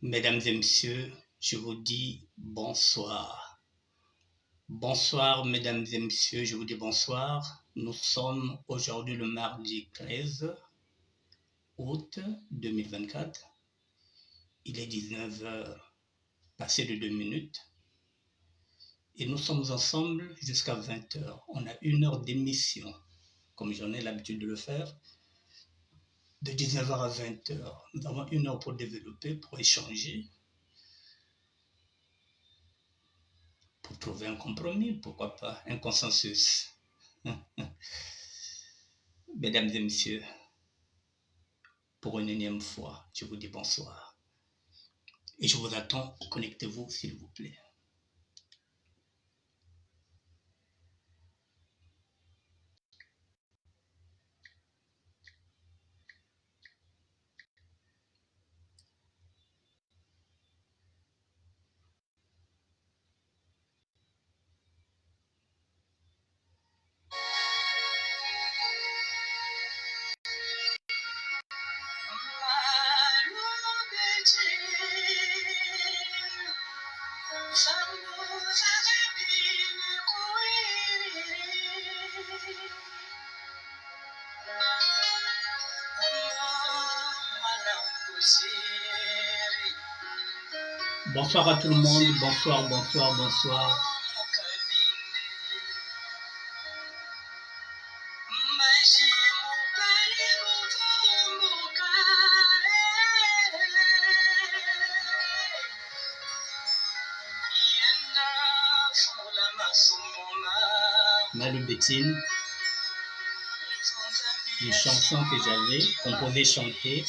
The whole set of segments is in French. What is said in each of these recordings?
Mesdames et messieurs, je vous dis bonsoir. Bonsoir, mesdames et messieurs, je vous dis bonsoir. Nous sommes aujourd'hui le mardi 13 août 2024. Il est 19h, passé de 2 minutes. Et nous sommes ensemble jusqu'à 20h. On a 1 heure d'émission, comme j'en ai l'habitude de le faire, de 19h à 20h. Nous avons 1 heure pour développer, pour échanger, pour trouver un compromis, pourquoi pas, un consensus. Mesdames et messieurs, pour une énième fois, je vous dis bonsoir. Et je vous attends, connectez-vous s'il vous plaît. Bonsoir à tout le monde, bonsoir, bonsoir, bonsoir. Malou Bettine, une chanson que j'avais composée, chantée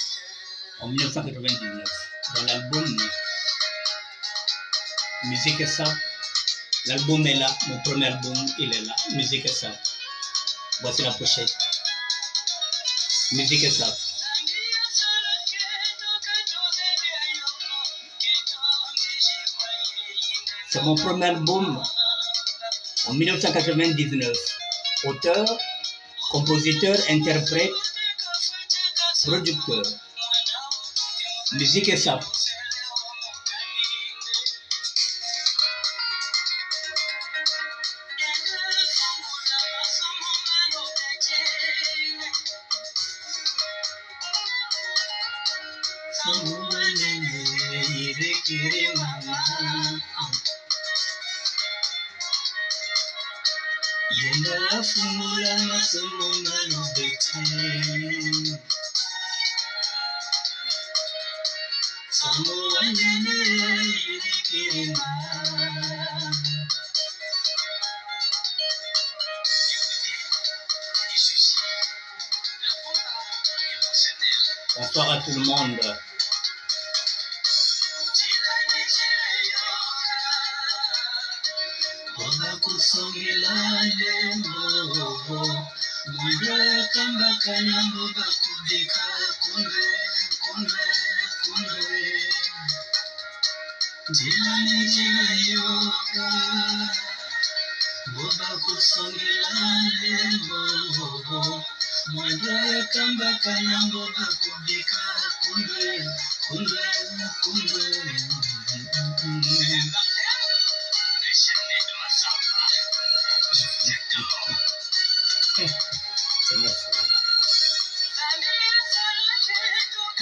en 1999 dans l'album Musique et ça. L'album est là, mon premier album, il est là, Musique et ça. Voici la pochette. Musique et ça. C'est mon premier album en 1999. Auteur, compositeur, interprète, producteur. Musique et ça. Bonsoir à tout le monde.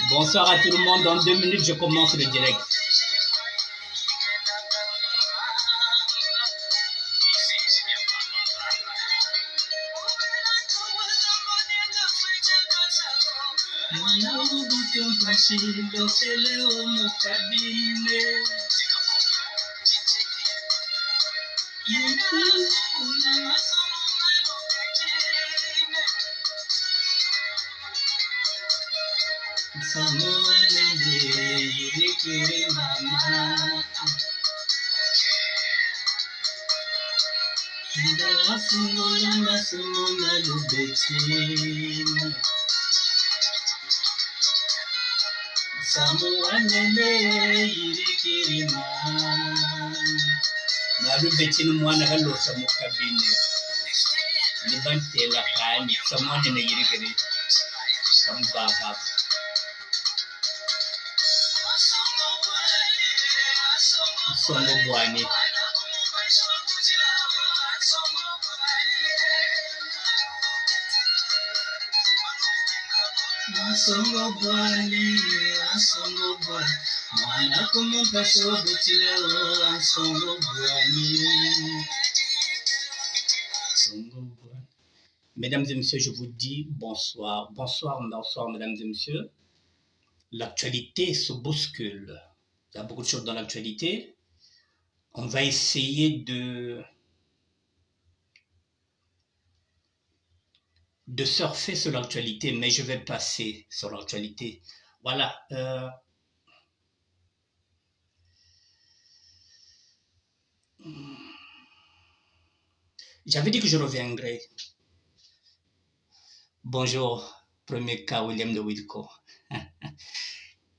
Bonsoir à tout le monde. Dans 2 minutes, je commence le direct. Malou Bettine mwana kalosa mu kabine libantela kani samwane na yirigere kambaka Songo Bwani. Songo Bwani, Songo Bwani. Mwana kumumpa shobutilo, Songo Bwani. Songo Bwani. Mesdames et messieurs, je vous dis bonsoir. Bonsoir, bonsoir, mesdames et messieurs. L'actualité se bouscule. Il y a beaucoup de choses dans l'actualité. On va essayer de surfer sur l'actualité, mais je vais passer sur l'actualité. Voilà. J'avais dit que je reviendrai. Bonjour, premier cas, William de Wilco.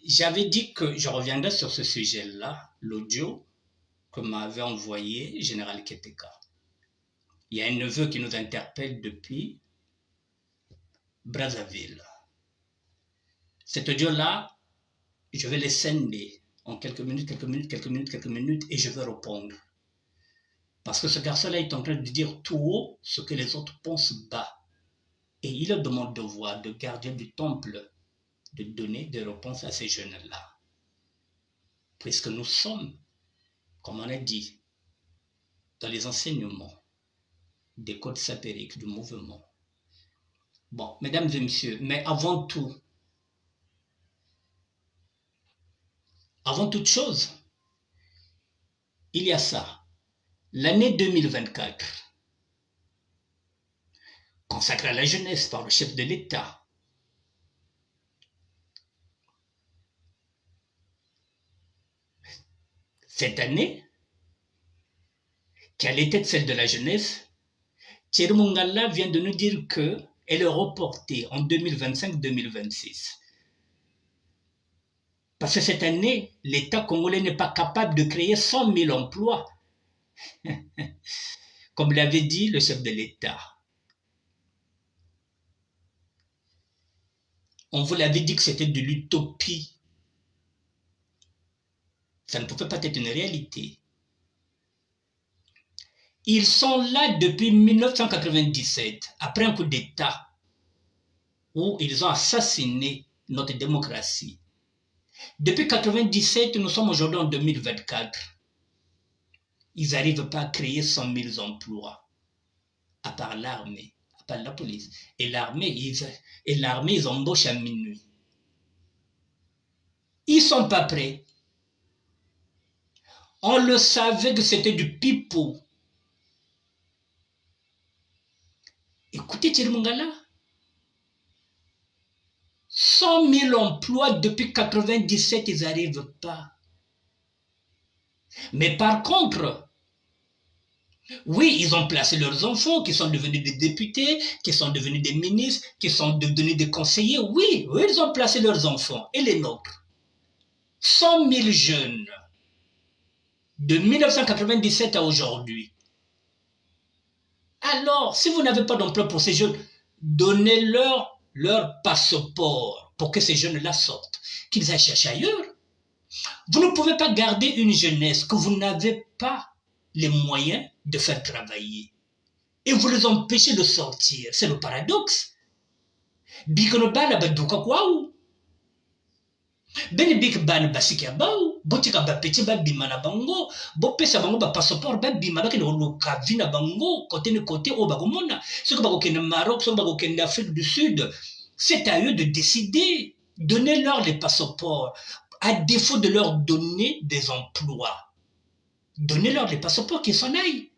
J'avais dit que je reviendrai sur ce sujet-là, l'audio que m'avait envoyé Général Keteka. Il y a un neveu qui nous interpelle depuis Brazzaville. Cet audio-là, je vais le sender en quelques minutes, et je vais répondre. Parce que ce garçon-là est en train de dire tout haut ce que les autres pensent bas. Et il est de mon devoir de gardien du temple de donner des réponses à ces jeunes-là. Puisque nous sommes, comme on a dit, dans les enseignements des codes sapériques du mouvement. Bon, mesdames et messieurs, mais avant toute chose, il y a ça. L'année 2024, consacrée à la jeunesse par le chef de l'État, cette année, qui allait être celle de la jeunesse, Thierry Mungala vient de nous dire qu'elle est reportée en 2025-2026. Parce que cette année, l'État congolais n'est pas capable de créer 100 000 emplois. Comme l'avait dit le chef de l'État. On vous l'avait dit que c'était de l'utopie. Ça ne pouvait pas être une réalité. Ils sont là depuis 1997, après un coup d'État, où ils ont assassiné notre démocratie. Depuis 1997, nous sommes aujourd'hui en 2024. Ils n'arrivent pas à créer 100 000 emplois, à part l'armée, à part la police. Et l'armée, ils embauchent à minuit. Ils ne sont pas prêts. On le savait que c'était du pipeau. Écoutez Thierry Mungala, 100 000 emplois depuis 1997, ils n'arrivent pas. Mais par contre, oui, ils ont placé leurs enfants qui sont devenus des députés, qui sont devenus des ministres, qui sont devenus des conseillers. Oui, ils ont placé leurs enfants et les nôtres. 100 000 jeunes de 1997 à aujourd'hui. Alors, si vous n'avez pas d'emploi pour ces jeunes, donnez-leur leur passeport pour que ces jeunes-là sortent, qu'ils aillent chercher ailleurs. Vous ne pouvez pas garder une jeunesse que vous n'avez pas les moyens de faire travailler. Et vous les empêchez de sortir. C'est le paradoxe. Bikonobala baduka kwao. Beni bik ban basiki abao. Botika bapeti babima na bango. Bopesa bango ba passeport babima baki na oluka vi na bango. Côté ne côté au bagomona. Ceux qui bagokende Maroc, ceux qui bagokende Afrique du Sud. C'est à eux de décider. Donnez-leur les passeports. À défaut de leur donner des emplois. Donnez-leur les passeports qu'ils s'en aillent.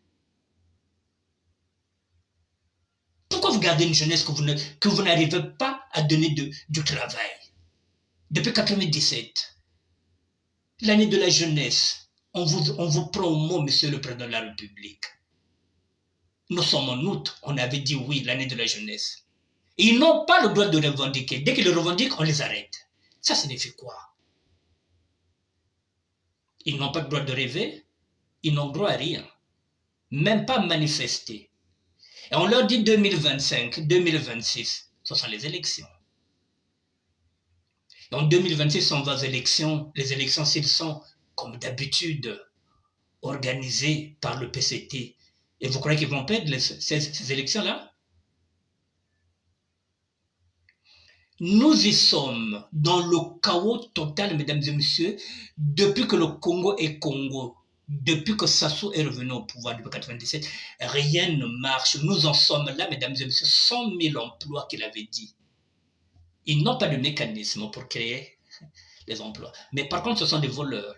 Pourquoi vous gardez une jeunesse que vous n'arrivez pas à donner du travail? Depuis 1997, l'année de la jeunesse, on vous prend au mot, monsieur le président de la République. Nous sommes en août, on avait dit oui, l'année de la jeunesse. Et ils n'ont pas le droit de revendiquer. Dès qu'ils le revendiquent, on les arrête. Ça signifie quoi? Ils n'ont pas le droit de rêver, ils n'ont droit à rien. Même pas manifester. Et on leur dit 2025, 2026, ce sont les élections. Et en 2026, on va aux élections. Les élections, s'ils sont, comme d'habitude, organisées par le PCT. Et vous croyez qu'ils vont perdre ces élections-là? Nous y sommes dans le chaos total, mesdames et messieurs, depuis que le Congo est Congo. Depuis que Sassou est revenu au pouvoir depuis 1997, rien ne marche. Nous en sommes là, mesdames et messieurs, 100 000 emplois qu'il avait dit. Ils n'ont pas de mécanisme pour créer les emplois. Mais par contre, ce sont des voleurs.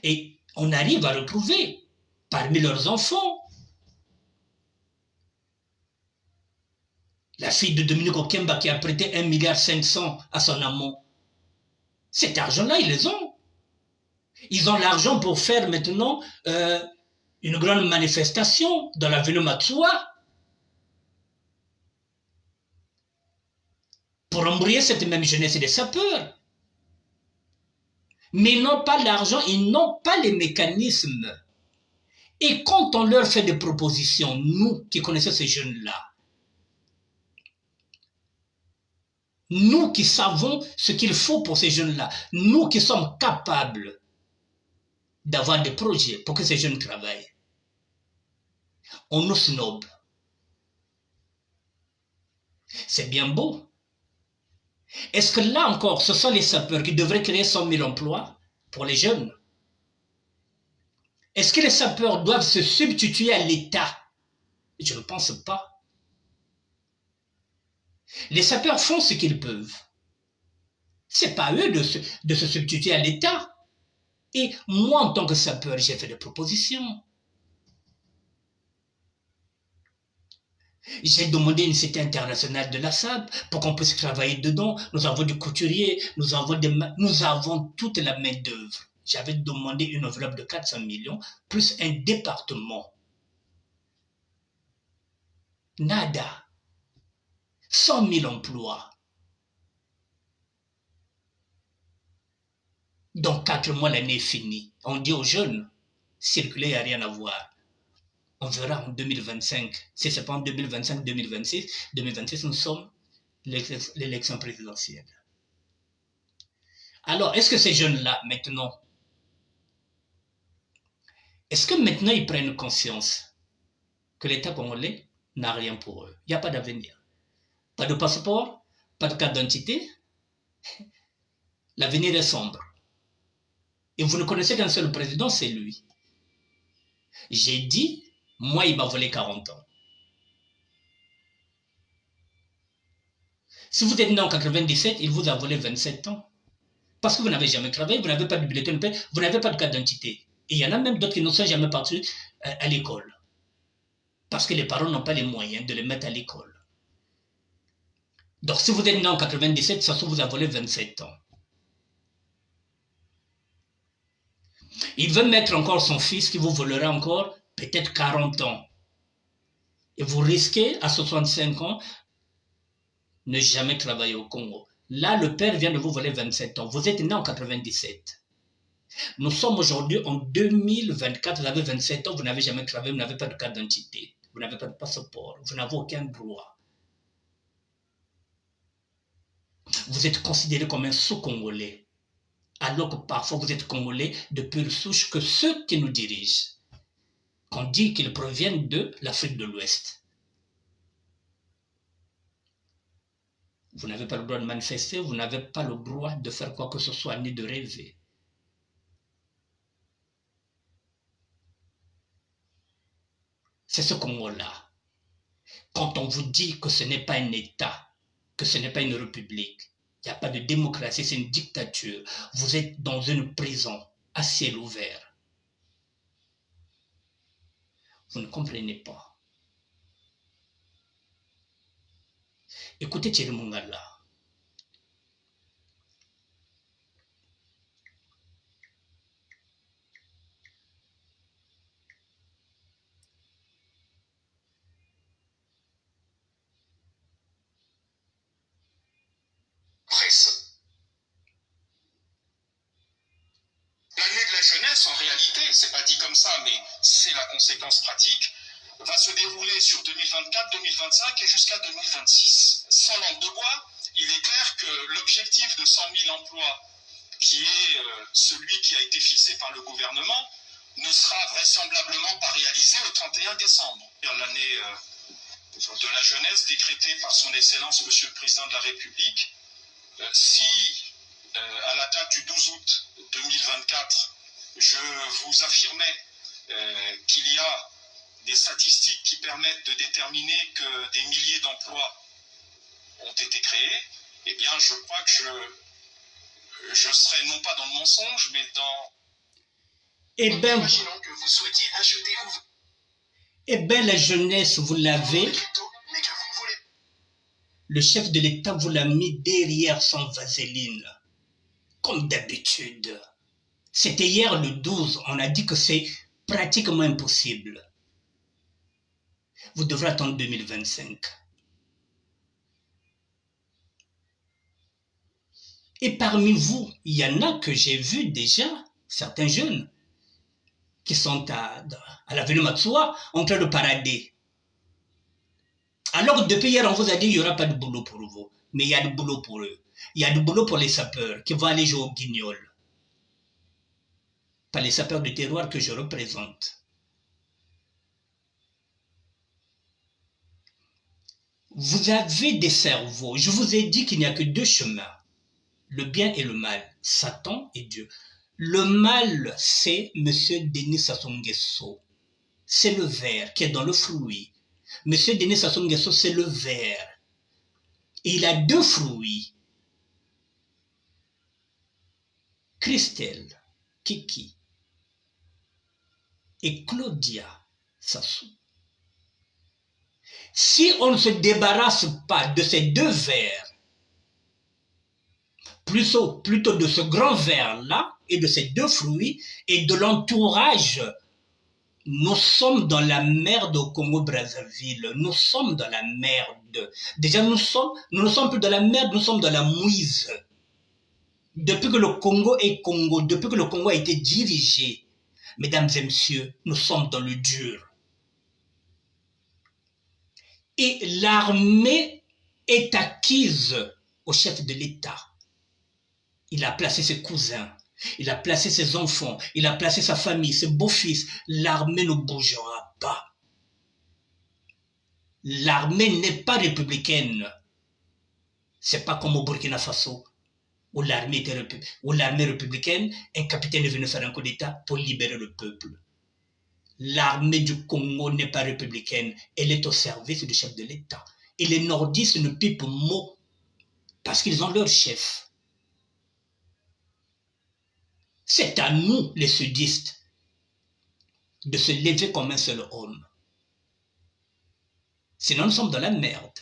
Et on arrive à retrouver parmi leurs enfants la fille de Dominique Okemba qui a prêté 1,5 milliard à son amant. Cet argent-là, ils les ont. Ils ont l'argent pour faire maintenant une grande manifestation dans l'avenue Matsoua pour embrouiller cette même jeunesse des sapeurs. Mais ils n'ont pas l'argent, ils n'ont pas les mécanismes. Et quand on leur fait des propositions, nous qui connaissons ces jeunes-là, nous qui savons ce qu'il faut pour ces jeunes-là, nous qui sommes capables d'avoir des projets pour que ces jeunes travaillent, on nous snob. C'est bien beau. Est-ce que là encore, ce sont les sapeurs qui devraient créer 100 000 emplois pour les jeunes? Est-ce que les sapeurs doivent se substituer à l'État? Je ne pense pas. Les sapeurs font ce qu'ils peuvent. Ce n'est pas eux de se substituer à l'État. Et moi, en tant que sapeur, j'ai fait des propositions. J'ai demandé une cité internationale de la SAP pour qu'on puisse travailler dedans. Nous avons des couturiers, nous avons toute la main-d'œuvre. J'avais demandé une enveloppe de 400 millions, plus un département. Nada. 100 000 emplois. Dans 4 mois, l'année est finie. On dit aux jeunes, circuler, il n'y a rien à voir. On verra en 2025. Si ce n'est pas en 2025, 2026, 2026, nous sommes l'élection présidentielle. Alors, est-ce que ces jeunes-là, maintenant, est-ce que maintenant ils prennent conscience que l'État congolais n'a rien pour eux? Il n'y a pas d'avenir. Pas de passeport, pas de carte d'identité. L'avenir est sombre. Et vous ne connaissez qu'un seul président, c'est lui. J'ai dit, moi, il m'a volé 40 ans. Si vous êtes né en 97, il vous a volé 27 ans. Parce que vous n'avez jamais travaillé, vous n'avez pas de bulletin de paie, vous n'avez pas de carte d'identité. Et il y en a même d'autres qui ne sont jamais partis à l'école. Parce que les parents n'ont pas les moyens de les mettre à l'école. Donc si vous êtes né en 97, ça se vous a volé 27 ans. Il veut mettre encore son fils qui vous volera encore peut-être 40 ans. Et vous risquez à 65 ans ne jamais travailler au Congo. Là, le père vient de vous voler 27 ans. Vous êtes né en 97. Nous sommes aujourd'hui en 2024, vous avez 27 ans, vous n'avez jamais travaillé, vous n'avez pas de carte d'identité, vous n'avez pas de passeport, vous n'avez aucun droit. Vous êtes considéré comme un sous-congolais, alors que parfois vous êtes congolais de pure souche que ceux qui nous dirigent, qu'on dit qu'ils proviennent de l'Afrique de l'Ouest. Vous n'avez pas le droit de manifester, vous n'avez pas le droit de faire quoi que ce soit, ni de rêver. C'est ce Congo-là. Quand on vous dit que ce n'est pas un État, que ce n'est pas une république, il n'y a pas de démocratie, c'est une dictature. Vous êtes dans une prison à ciel ouvert. Vous ne comprenez pas. Écoutez Thierry Mongala. L'année de la jeunesse, en réalité, c'est pas dit comme ça, mais c'est la conséquence pratique, va se dérouler sur 2024, 2025 et jusqu'à 2026. Sans langue de bois, il est clair que l'objectif de 100 000 emplois qui est celui qui a été fixé par le gouvernement, ne sera vraisemblablement pas réalisé au 31 décembre, l'année de la jeunesse décrétée par son Excellence Monsieur le Président de la République. Si à la date du 12 août 2024, je vous affirmais qu'il y a des statistiques qui permettent de déterminer que des milliers d'emplois ont été créés, eh bien je crois que je serai non pas dans le mensonge, mais dans... Imaginons que vous souhaitiez acheter ou... Eh bien, la jeunesse, vous l'avez. Le chef de l'État vous l'a mis derrière son vaseline. Comme d'habitude. C'était hier le 12, on a dit que c'est pratiquement impossible. Vous devrez attendre 2025. Et parmi vous, il y en a que j'ai vu déjà, certains jeunes, qui sont à l'avenue Matsuwa en train de parader. Alors depuis hier, on vous a dit qu'il n'y aura pas de boulot pour vous. Mais il y a du boulot pour eux. Il y a du boulot pour les sapeurs qui vont aller jouer au guignol. Pas les sapeurs du terroir que je représente. Vous avez des cerveaux. Je vous ai dit qu'il n'y a que deux chemins. Le bien et le mal. Satan et Dieu. Le mal, c'est M. Denis Sassou Nguesso. C'est le ver qui est dans le fruit. M. Denis Sassou Nguesso, c'est le ver. Et il a deux fruits. Christelle, Kiki et Claudia Sassou. Si on ne se débarrasse pas de ces deux vers, plutôt de ce grand ver-là et de ces deux fruits et de l'entourage, nous sommes dans la merde au Congo-Brazzaville. Nous sommes dans la merde. Déjà, nous ne sommes plus dans la merde, nous sommes dans la mouise. Depuis que le Congo est Congo, depuis que le Congo a été dirigé, mesdames et messieurs, nous sommes dans le dur. Et l'armée est acquise au chef de l'État. Il a placé ses cousins, il a placé ses enfants, il a placé sa famille, ses beaux-fils. L'armée ne bougera pas. L'armée n'est pas républicaine. C'est pas comme au Burkina Faso, où l'armée républicaine, un capitaine est venu faire un coup d'État pour libérer le peuple. L'armée du Congo n'est pas républicaine, elle est au service du chef de l'État. Et les nordistes ne pipent mot parce qu'ils ont leur chef. C'est à nous, les sudistes, de se lever comme un seul homme. Sinon, nous sommes dans la merde.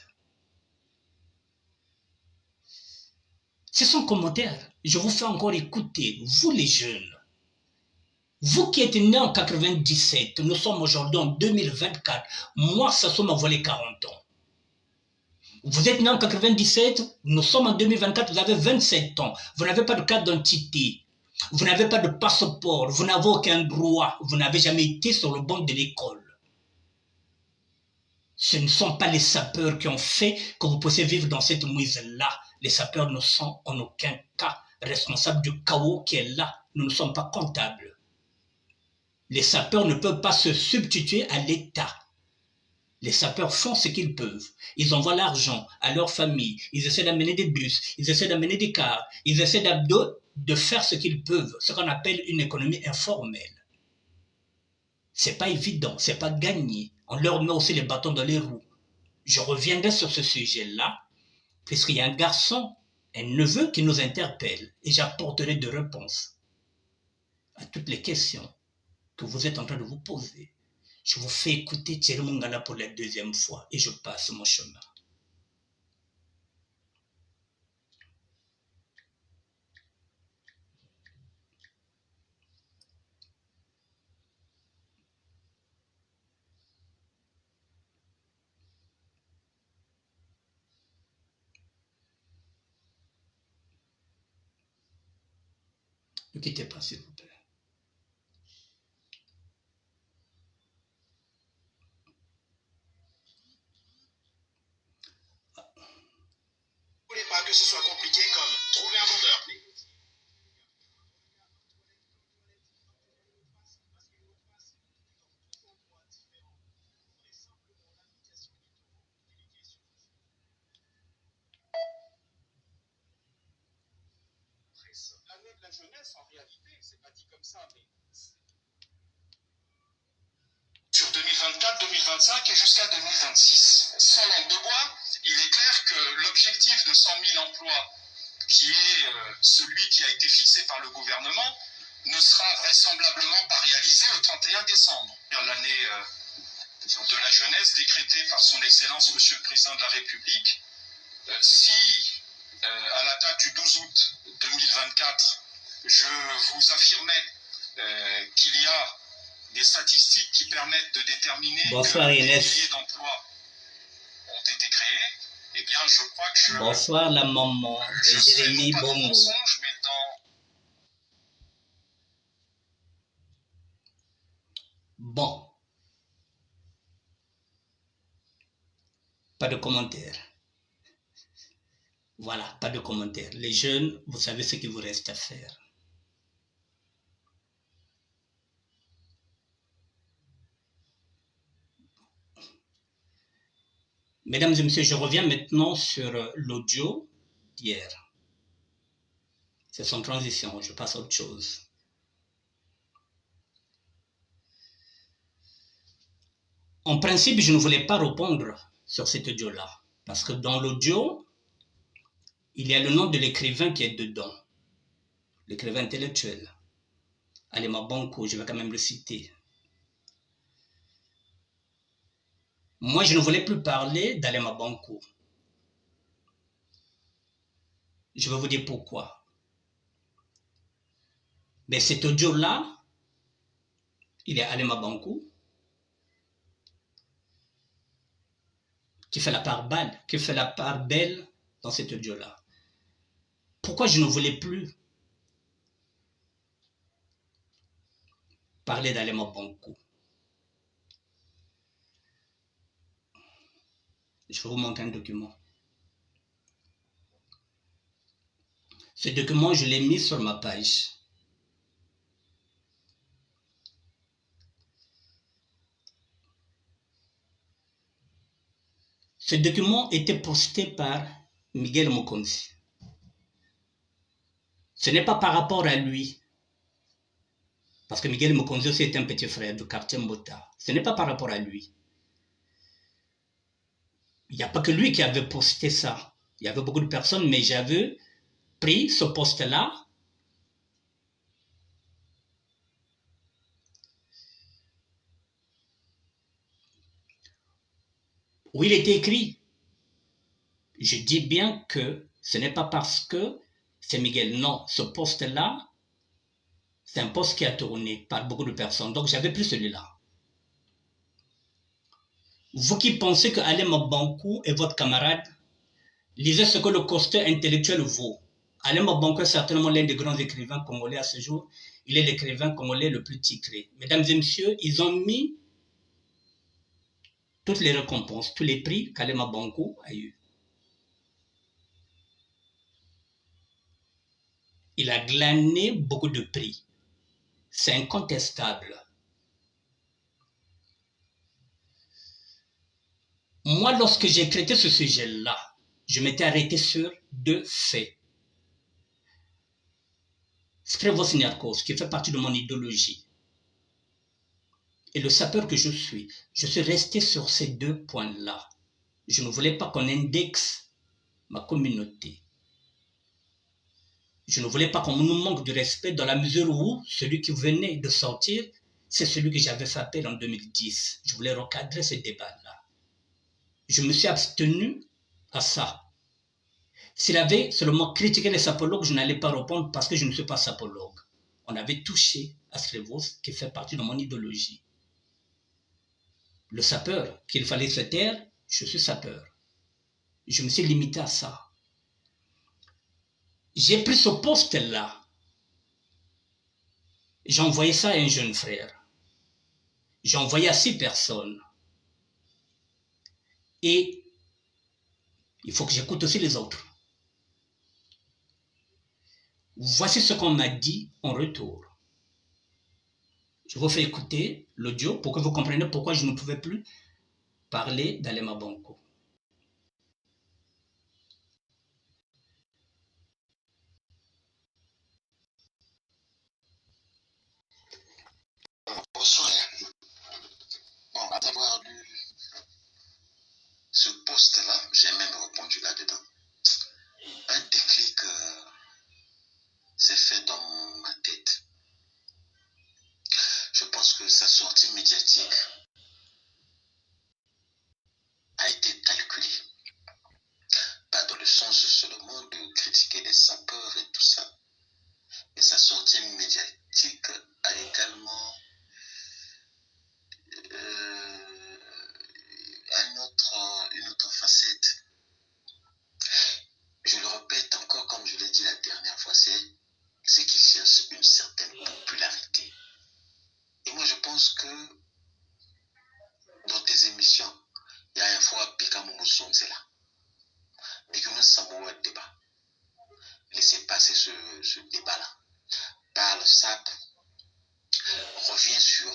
C'est son commentaire. Je vous fais encore écouter, vous les jeunes. Vous qui êtes nés en 97, nous sommes aujourd'hui en 2024. Moi, Sassou m'a volé 40 ans. Vous êtes nés en 97, nous sommes en 2024, vous avez 27 ans. Vous n'avez pas de carte d'identité. Vous n'avez pas de passeport. Vous n'avez aucun droit. Vous n'avez jamais été sur le banc de l'école. Ce ne sont pas les sapeurs qui ont fait que vous puissiez vivre dans cette mouise-là. Les sapeurs ne sont en aucun cas responsables du chaos qui est là. Nous ne sommes pas comptables. Les sapeurs ne peuvent pas se substituer à l'État. Les sapeurs font ce qu'ils peuvent. Ils envoient l'argent à leur famille. Ils essaient d'amener des bus. Ils essaient d'amener des cars. Ils essaient de faire ce qu'ils peuvent. Ce qu'on appelle une économie informelle. C'est pas évident. C'est pas gagné. On leur met aussi les bâtons dans les roues. Je reviendrai sur ce sujet-là, puisqu'il y a un garçon, un neveu qui nous interpelle. Et j'apporterai des réponses à toutes les questions que vous êtes en train de vous poser. Je vous fais écouter Thierry Mongala pour la deuxième fois et je passe mon chemin. Ne quittez pas, s'il vous plaît. Vous ne voulez pas que ce soit compliqué comme trouver un vendeur. jeunesse, en réalité, c'est pas dit comme ça, mais sur 2024, 2025 et jusqu'à 2026. Sans langue de bois, il est clair que l'objectif de 100 000 emplois, qui est celui qui a été fixé par le gouvernement, ne sera vraisemblablement pas réalisé au 31 décembre. L'année de la jeunesse décrétée par son Excellence Monsieur le Président de la République. Si, à la date du 12 août 2024, je vous affirmais qu'il y a des statistiques qui permettent de déterminer Bonsoir, que des Inès. milliers d'emplois ont été créés, eh bien, je crois que je... Bonsoir, la maman de Jérémy pas de Bongo. mensonge, mais dans... Bon. Pas de commentaires. Voilà, pas de commentaires. Les jeunes, vous savez ce qu'il vous reste à faire. Mesdames et messieurs, je reviens maintenant sur l'audio d'hier. C'est son transition, je passe à autre chose. En principe, je ne voulais pas répondre sur cet audio-là, parce que dans l'audio, il y a le nom de l'écrivain qui est dedans, l'écrivain intellectuel. Alema Bongo, je vais quand même le citer. Moi, je ne voulais plus parler d'Alema Bongo. Je vais vous dire pourquoi. Mais cet audio-là, il y a Alema Bongo qui fait la part belle dans cet audio-là. Pourquoi je ne voulais plus parler d'Alema Bongo? Je vais vous montrer un document. Ce document, je l'ai mis sur ma page. Ce document était posté par Miguel Mokonzi. Ce n'est pas par rapport à lui, parce que Miguel Mokonzi aussi est un petit frère du quartier Mbota. Ce n'est pas par rapport à lui. Il n'y a pas que lui qui avait posté ça. Il y avait beaucoup de personnes, mais j'avais pris ce post-là où il était écrit. Je dis bien que ce n'est pas parce que c'est Miguel. Non, ce post-là, c'est un post qui a tourné par beaucoup de personnes. Donc, j'avais pris celui-là. Vous qui pensez que Alema Bongo est votre camarade, lisez ce que le costume intellectuel vaut. Alema Bongo est certainement l'un des grands écrivains congolais à ce jour. Il est l'écrivain congolais le plus titré. Mesdames et messieurs, ils ont mis toutes les récompenses, tous les prix qu'Alema Bongo a eu. Il a glané beaucoup de prix. C'est incontestable. Moi, lorsque j'ai traité ce sujet-là, je m'étais arrêté sur deux faits. Skrevos Niarkos, qui fait partie de mon idéologie, et le sapeur que je suis resté sur ces deux points-là. Je ne voulais pas qu'on indexe ma communauté. Je ne voulais pas qu'on nous manque de respect dans la mesure où celui qui venait de sortir, c'est celui que j'avais fait appel en 2010. Je voulais recadrer ce débat-là. Je me suis abstenu à ça. S'il avait seulement critiqué les sapologues, je n'allais pas répondre parce que je ne suis pas sapologue. On avait touché à Skrevos, qui fait partie de mon idéologie. Le sapeur, qu'il fallait se taire, je suis sapeur. Je me suis limité à ça. J'ai pris ce poste-là. J'ai envoyé ça à un jeune frère. J'ai envoyé à 6 personnes. Et il faut que j'écoute aussi les autres. Voici ce qu'on m'a dit en retour. Je vous fais écouter l'audio pour que vous compreniez pourquoi je ne pouvais plus parler d'Alema Bongo. cela, j'ai même répondu là-dedans. Un déclic s'est fait dans ma tête. Je pense que sa sortie médiatique a été calculée. Pas dans le sens seulement de critiquer les sapeurs et tout ça, mais sa sortie médiatique a également une autre facette. Je le répète encore, comme je l'ai dit la dernière fois, c'est qu'il cherche une certaine popularité. Et moi, je pense que dans tes émissions, il y a un fois Bika Moumoussonzela. Mais que nous savons un débat. Laissez passer ce débat-là. Parle SAP, revient sur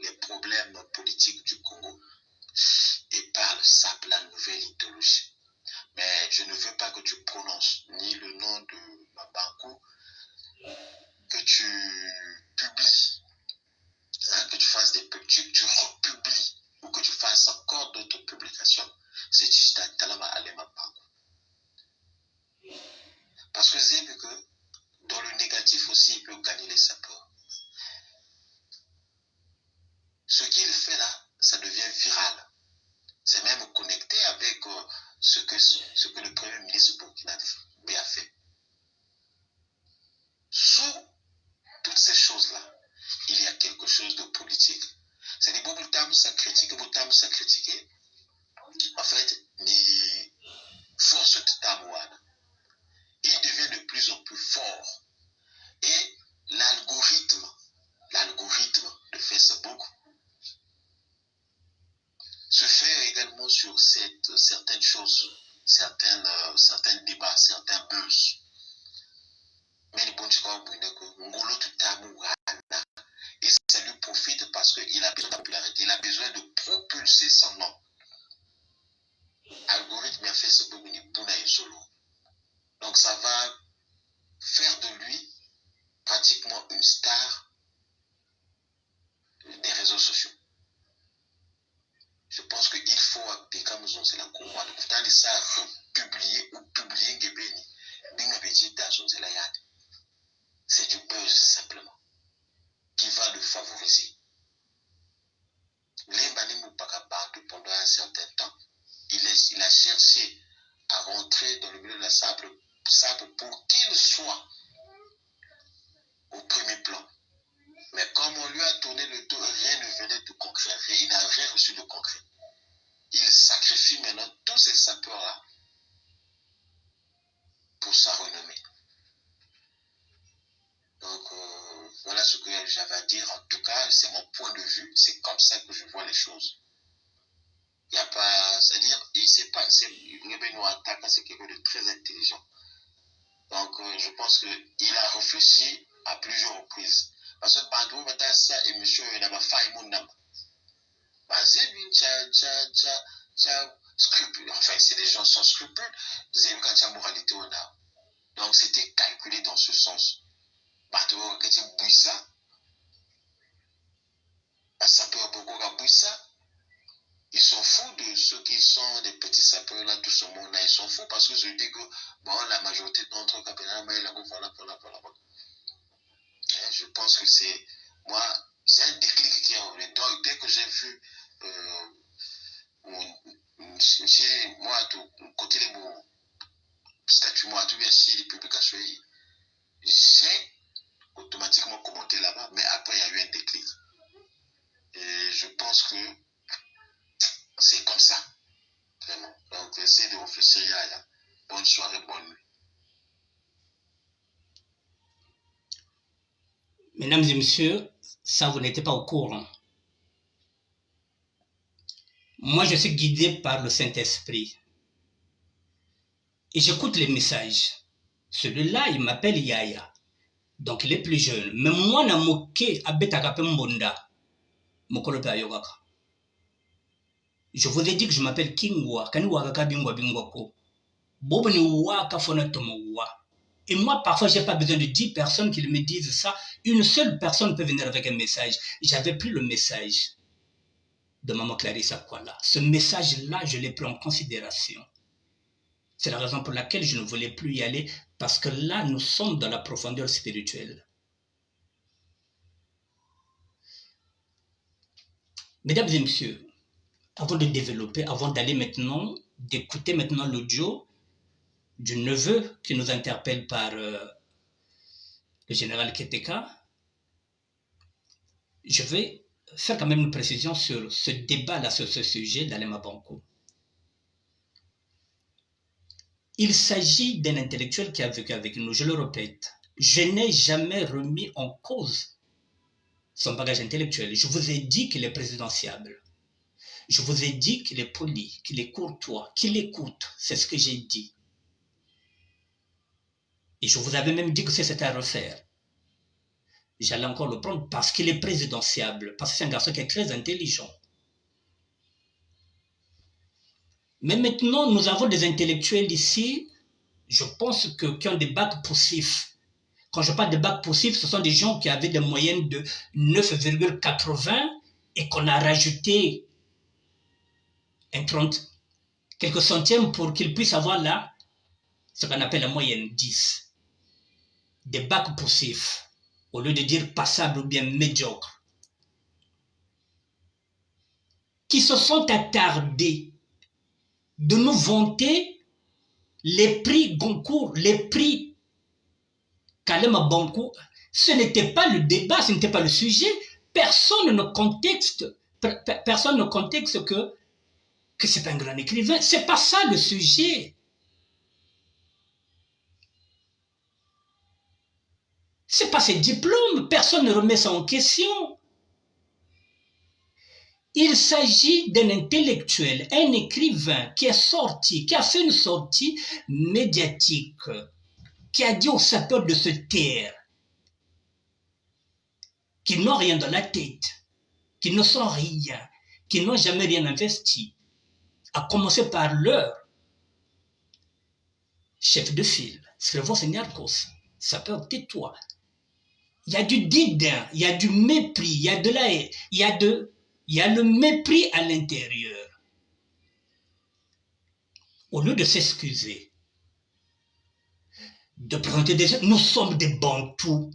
les problèmes politiques du Congo et parle SAP, la nouvelle idéologie. Mais je ne veux pas que tu prononces ni le nom de Mabankou, que tu publies, que tu fasses tu republies ou que tu fasses encore d'autres publications. C'est Chista Talama Alema Bankou. Parce que c'est vu que dans le négatif aussi, il peut gagner les sapeurs. Ce qu'il fait là, ça devient viral. C'est même connecté avec ce que le Premier ministre burkinabé a fait. Sous toutes ces choses-là, il y a quelque chose de politique. C'est-à-dire que ça critiquer, en fait, ni force de Tamouane. Il devient de plus en plus fort. Et l'algorithme de Facebook se fait également sur certaines choses, certains débats, certains buzz. Mais le bon et ça lui profite parce qu'il a besoin de popularité, il a besoin de propulser son nom. Algorithme a fait ce que vous solo. Donc ça va faire de lui pratiquement une star des réseaux sociaux. Je pense qu'il faut appliquer c'est la combat. Donc, ça republier ou publier Gebeni, c'est du buzz simplement qui va le favoriser. Pendant un certain temps, il a cherché à rentrer dans le milieu de la sable pour qu'il soit au premier plan. Mais comme on lui a tourné le dos, rien ne venait de concret. Il n'a rien reçu de concret. Il sacrifie maintenant tous ces sapeurs-là pour sa renommée. Donc, voilà ce que j'avais à dire. En tout cas, c'est mon point de vue. C'est comme ça que je vois les choses. Il n'y a pas... C'est-à-dire, c'est quelqu'un de très intelligent. Donc, je pense qu'il a réfléchi à plusieurs reprises. Parce que Bandou Matassa et monsieur Namafa et Mounam. Scrupule. Enfin, c'est des gens sans scrupules. Moralité. Donc, c'était calculé dans ce sens. Bandou Kati Bouissa. Sapeur Bogoga Bouissa. Ils sont fous de ceux qui sont des petits sapeurs là, tout ce monde-là. Ils sont fous parce que je dis que bon, la majorité d'entre eux, voilà. Je pense que c'est un déclic qui a eu. Donc, dès que j'ai vu moi, côté de mon statut, moi, tout bien si les publications, j'ai automatiquement commenté là-bas, mais après, il y a eu un déclic. Et je pense que c'est comme ça, vraiment. Donc, essayez de réfléchir, Yaya. Bonne soirée, bonne nuit. Mesdames et messieurs, ça, vous n'êtes pas au courant. Moi, je suis guidé par le Saint-Esprit. Et j'écoute les messages. Celui-là, il m'appelle Yaya. Donc, il est plus jeune. Mais moi, na moke abetaka mbonda. Mokolope yogaka. Je vous ai dit que je m'appelle Kingwa. Kani wakaka bingwa ko. Boboni waka fona tomo wa. Et moi, parfois, je n'ai pas besoin de 10 personnes qui me disent ça. Une seule personne peut venir avec un message. J'avais pris le message. de Maman Clarissa Kwala. Ce message-là, je l'ai pris en considération. C'est la raison pour laquelle je ne voulais plus y aller, parce que là, nous sommes dans la profondeur spirituelle. Mesdames et messieurs, avant de développer, avant d'aller maintenant, d'écouter maintenant l'audio du neveu qui nous interpelle par le général Keteka, je vais faire quand même une précision sur ce débat-là, sur ce sujet d'Alema Banko. Il s'agit d'un intellectuel qui a vécu avec nous, je le répète. Je n'ai jamais remis en cause son bagage intellectuel. Je vous ai dit qu'il est présidentiable. Je vous ai dit qu'il est poli, qu'il est courtois, qu'il écoute. C'est ce que j'ai dit. Et je vous avais même dit que c'était à refaire. J'allais encore le prendre parce qu'il est présidentiable, parce que c'est un garçon qui est très intelligent. Mais maintenant, nous avons des intellectuels ici, je pense qui ont des bacs poussifs. Quand je parle de bacs poussifs, ce sont des gens qui avaient des moyennes de 9,80 et qu'on a rajouté quelques centièmes pour qu'ils puissent avoir là ce qu'on appelle la moyenne 10. Des bacs poussifs, au lieu de dire passable ou bien médiocre, qui se sont attardés de nous vanter les prix Goncourt, les prix Kalema Banko. Ce n'était pas le débat, ce n'était pas le sujet. Personne ne contexte que c'est pas un grand écrivain. C'est pas ça le sujet. C'est pas ses diplômes. Personne ne remet ça en question. Il s'agit d'un intellectuel, un écrivain qui est sorti, qui a fait une sortie médiatique, qui a dit aux sapeurs de se taire, qui n'ont rien dans la tête, qui ne sont rien, qui n'ont jamais rien investi, à commencer par leur chef de file, Srevos Niarkos, sapeur, tais-toi. Il y a du dédain, il y a du mépris, il y a de la haine, il y a le mépris à l'intérieur. Au lieu de s'excuser, de présenter des gens, nous sommes des bantous.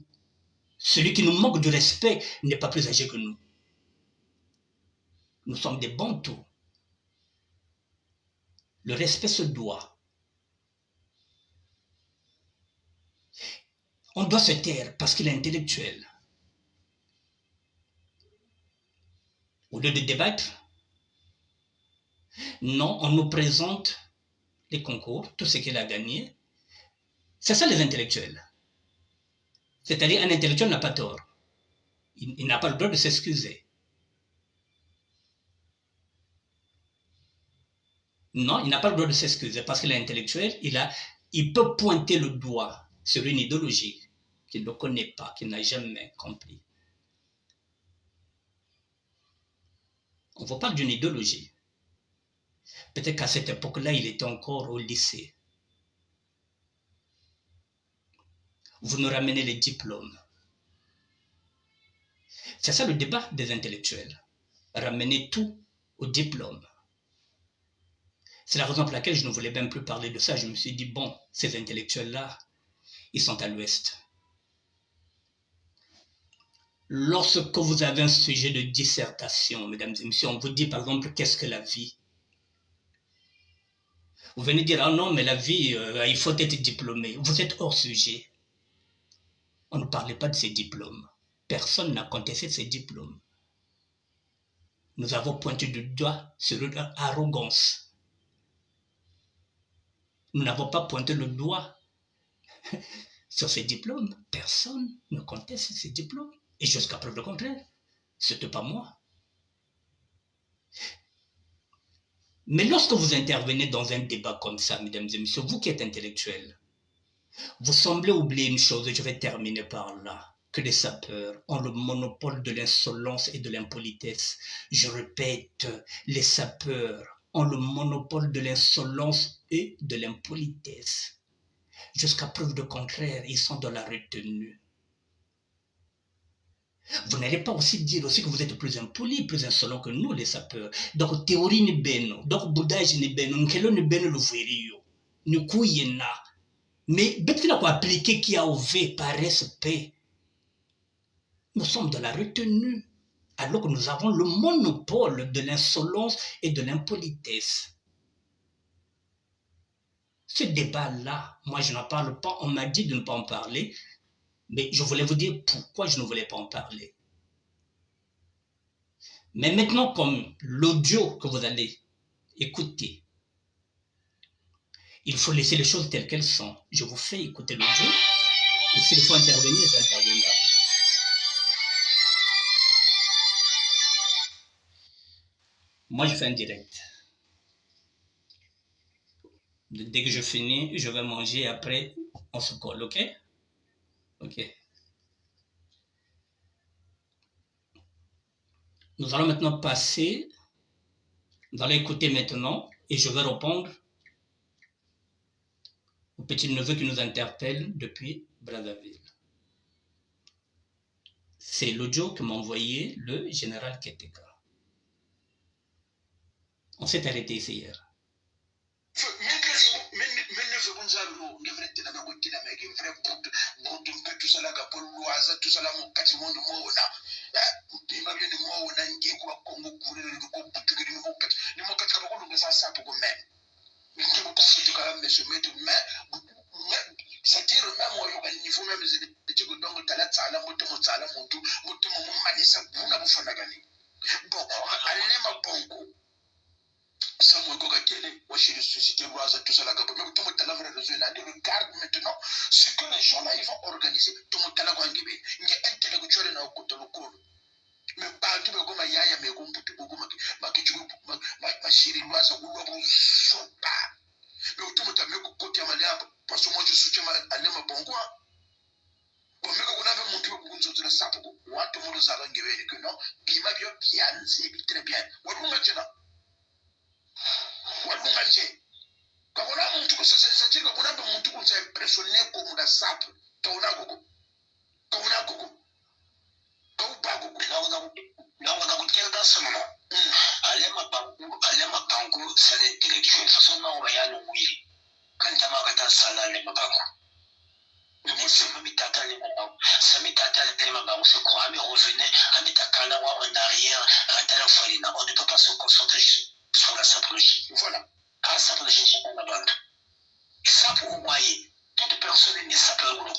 Celui qui nous manque de respect n'est pas plus âgé que nous. Nous sommes des bantous. Le respect se doit. On doit se taire parce qu'il est intellectuel. Au lieu de débattre, non, on nous présente les concours, tout ce qu'il a gagné. C'est ça les intellectuels. C'est-à-dire un intellectuel n'a pas tort. Il n'a pas le droit de s'excuser. Non, il n'a pas le droit de s'excuser parce qu'il est intellectuel, il peut pointer le doigt sur une idéologie qu'il ne connaît pas, qu'il n'a jamais compris. On vous parle d'une idéologie. Peut-être qu'à cette époque-là, il était encore au lycée. Vous nous ramenez les diplômes. C'est ça le débat des intellectuels. Ramener tout au diplôme. C'est la raison pour laquelle je ne voulais même plus parler de ça. Je me suis dit, bon, ces intellectuels-là, ils sont à l'ouest. Lorsque vous avez un sujet de dissertation, mesdames et messieurs, on vous dit par exemple, qu'est-ce que la vie? Vous venez dire, ah non, mais la vie, il faut être diplômé. Vous êtes hors sujet. On ne parlait pas de ces diplômes. Personne n'a contesté ces diplômes. Nous avons pointé du doigt sur leur arrogance. Nous n'avons pas pointé le doigt sur ces diplômes. Personne ne conteste ces diplômes. Et jusqu'à preuve du contraire, ce n'était pas moi. Mais lorsque vous intervenez dans un débat comme ça, mesdames et messieurs, vous qui êtes intellectuels, vous semblez oublier une chose, et je vais terminer par là, que les sapeurs ont le monopole de l'insolence et de l'impolitesse. Je répète, les sapeurs ont le monopole de l'insolence et de l'impolitesse. Jusqu'à preuve du contraire, ils sont dans la retenue. Vous n'allez pas aussi dire aussi que vous êtes plus impoli, plus insolent que nous, les sapeurs. Donc, théorie ni beno, donc boudage ni beno, nkelo ni beno le vouerio, ni kouyena. Mais, bête qu'il a appliqué qui a ouvert par respect. Nous sommes dans la retenue, alors que nous avons le monopole de l'insolence et de l'impolitesse. Ce débat-là, moi je n'en parle pas, on m'a dit de ne pas en parler, mais je voulais vous dire pourquoi je ne voulais pas en parler. Mais maintenant, comme l'audio que vous allez écouter, il faut laisser les choses telles qu'elles sont. Je vous fais écouter l'audio, et s'il faut intervenir, j'interviendrai. Moi, je fais un direct. Dès que je finis, je vais manger, après, on se colle, ok? Ok. Nous allons maintenant passer, vous allez écouter maintenant, et je vais répondre au petit neveu qui nous interpelle depuis Brazzaville. C'est l'audio que m'a envoyé le général Keteka. On s'est arrêté ici hier. C'est-à-dire même au niveau même des donc talatala motomotsala montu motomo manisa buna bufanagani bon alema bongo Samuel Gogatele, Washington Société Roise, tout ça là, regarde maintenant ce que les gens là ils vont organiser. Tout le monde là, il y a intellectuel dans le côté local. Mais pas tout le monde y a mais comme tout le monde ma chérie Roise ou le sopa. Mais tout le monde a mis côté malien parce que moi je soutiens Alema Bongo. Bon, mais on avait montré beaucoup de choses de ça pour moi tout le monde a engagé que non, il m'a bien, c'est très bien. On va maintenant. Walunganje kakona muntu c'est-à-dire kakona muntu kunza impressionné comme la sape kauna gogo kaupa gogo na kutela dans ce moment alema bango c'est l'intellectuel façon na on ya longwi quand ta makata sala alema bango mais c'est même tata alema bango ça met tata alema bango c'est quoi mais revenez à metakala en arrière à la fois on ne peut pas se concentrer sur la sapologie. Voilà. À la sapologie, c'est pas la bande. Ça pour moi, toute personne ne s'appelle le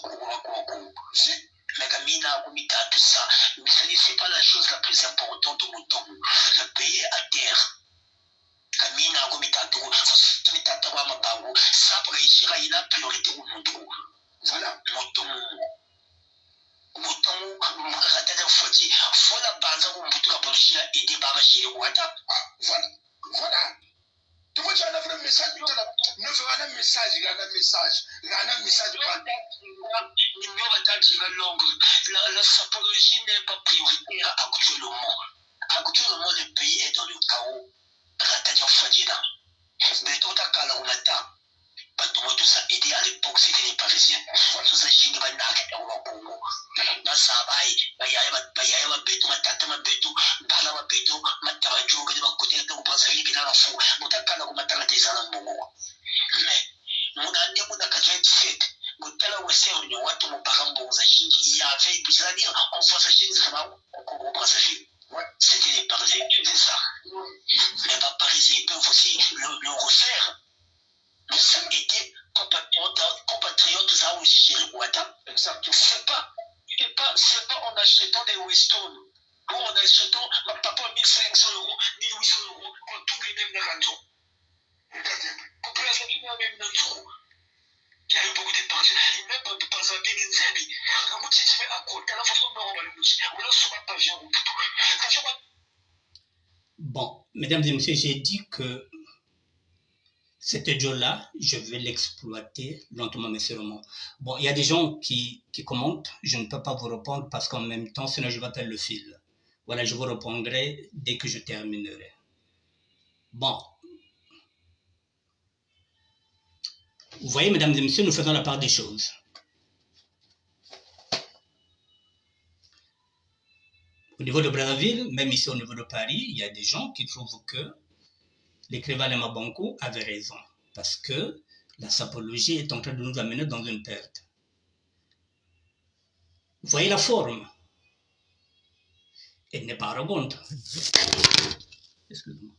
si. Mais Kamina, Komita, tout ça, mais c'est pas la chose la plus importante au monde. Le pays à terre. Kamina, Komita, tout ça pour réussir à y la priorité au monde. Voilà. Mouton, faut la base où on peut aider par chez Wata. Voilà. Tu vois, tu as un message, tu as un message. La sapologie n'est pas prioritaire actuellement. Actuellement, le pays est dans le chaos. Mais tout à calme matin. Tout ça aidé à l'époque, c'était les Parisiens. Tout ça, j'ai dit, c'était les Parisiens qui faisaient ça. Mais les Parisiens, ils peuvent aussi le refaire. Nous sommes été compatriotes ça aussi chez le Ouata. C'est pas en achetant des Winston ou en achetant ma papa 1500 €, 1800 €, on tout les mêmes rançons. Population qui n'a même pas trop. Il y a eu beaucoup de Parisiens. Et même par exemple, les Nzébi, le mot qui à côté, la façon dont on va le moucher. On a souvent pas vu au tout. Bon, mesdames et messieurs, j'ai dit que cet audio-là, je vais l'exploiter lentement mais sûrement. Bon, il y a des gens qui commentent, je ne peux pas vous répondre parce qu'en même temps, sinon je vais perdre le fil. Voilà, je vous répondrai dès que je terminerai. Bon. Vous voyez, mesdames et messieurs, nous faisons la part des choses. niveau de Brazzaville, même ici au niveau de Paris, il y a des gens qui trouvent que l'écrivain Lema Bankou avait raison. Parce que la sapologie est en train de nous amener dans une perte. Vous voyez la forme. Elle n'est pas arrogante. Excusez-moi.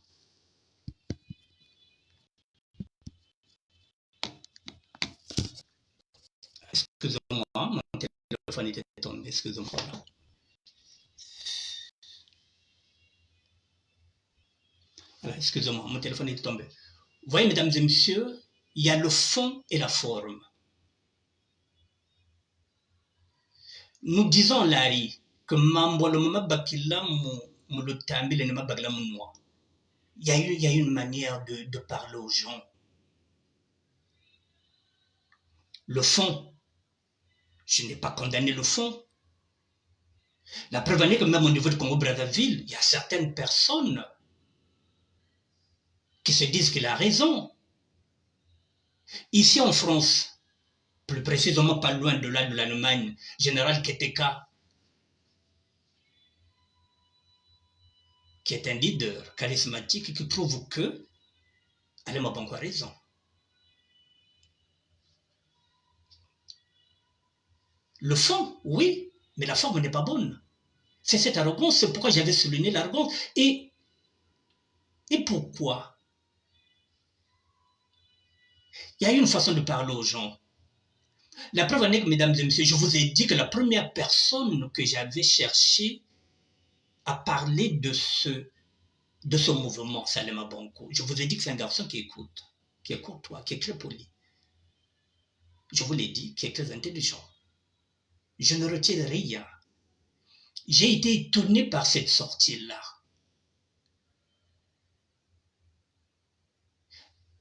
Excusez-moi, mon téléphone était tombé. Excusez-moi. Voilà, excusez-moi, mon téléphone était tombé. Vous voyez, mesdames et messieurs, il y a le fond et la forme. Nous disons, Larry, que il y a une manière de parler aux gens. Le fond, je n'ai pas condamné le fond. La preuve en est que même au niveau du Congo-Brazzaville, il y a certaines personnes qui se disent qu'il a raison. Ici en France, plus précisément pas loin de là de l'Allemagne, général Keteka, qui est un leader charismatique qui prouve que Lema Bankou a raison. Le fond, oui, mais la forme n'est pas bonne. C'est cette arrogance, c'est pourquoi j'avais souligné l'arrogance. Et pourquoi? Il y a une façon de parler aux gens. La preuve en est que, mesdames et messieurs, je vous ai dit que la première personne que j'avais cherché à parler de ce mouvement, c'est Lema Bankou. Je vous ai dit que c'est un garçon qui écoute, qui est courtois, qui est très poli. Je vous l'ai dit, qui est très intelligent. Je ne retiens rien. J'ai été étonné par cette sortie-là.